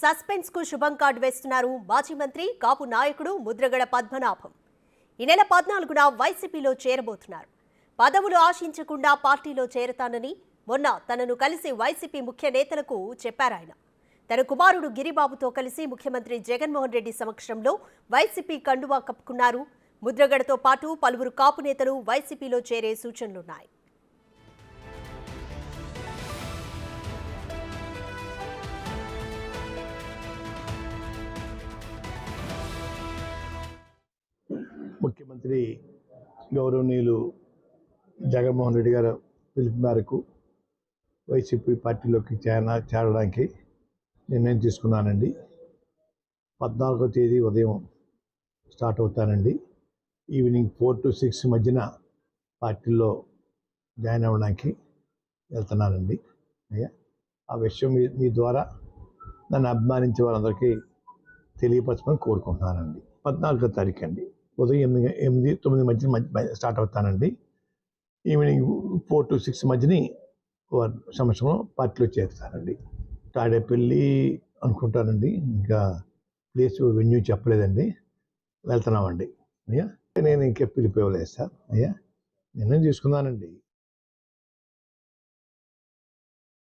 Suspense కు శుభం card వేస్తున్నారు మాజీ మంత్రి కాపు నాయకుడు ముద్రగడ పద్మనాభం. ఈ నెల 14న వైసీపీలో చేరబోతున్నారు. పదవులు ఆశించకుండా పార్టీలో చేరతానని మొన్న తనను కలిసి వైసీపీ ముఖ్య నేతలకు చెప్పారాయన. తన కుమారుడు గిరిబాబుతో కలిసి ముఖ్యమంత్రి జగన్మోహన్ రెడ్డి సమక్షంలో వైసీపీ కండువా కప్పుకున్నారు. ముద్రగడతో పాటు పలువురు కాపు నేతలు వైసీపీలో చేరే సూచనలున్నాయి. ముఖ్యమంత్రి గౌరవనీయులు జగన్మోహన్ రెడ్డి గారు పిలుపు మేరకు వైసీపీ పార్టీలోకి చేరడానికి నిర్ణయం తీసుకున్నానండి. 14వ తేదీ ఉదయం స్టార్ట్ అవుతానండి. ఈవినింగ్ 4 to 6 మధ్యన పార్టీలో జాయిన్ అవ్వడానికి వెళ్తున్నానండి. అయ్యా, ఆ విషయం మీ ద్వారా నన్ను అభిమానించే వాళ్ళందరికీ తెలియపరచమని కోరుకుంటున్నానండి. 14వ తారీఖు అండి, ఉదయం 8-9 మధ్య స్టార్ట్ అవుతానండి. ఈవినింగ్ 4 to 6 మధ్యని సంవత్సరం పార్టీలో చేరుతానండి. తాడేపల్లి అనుకుంటానండి, ఇంకా ప్లేస్ వెన్యూ చెప్పలేదండి. వెళ్తున్నామండి. అయ్యా, నేను ఇంకా పిలిపివ్వలేదు సార్. అయ్యా, నిర్ణయం తీసుకున్నానండి.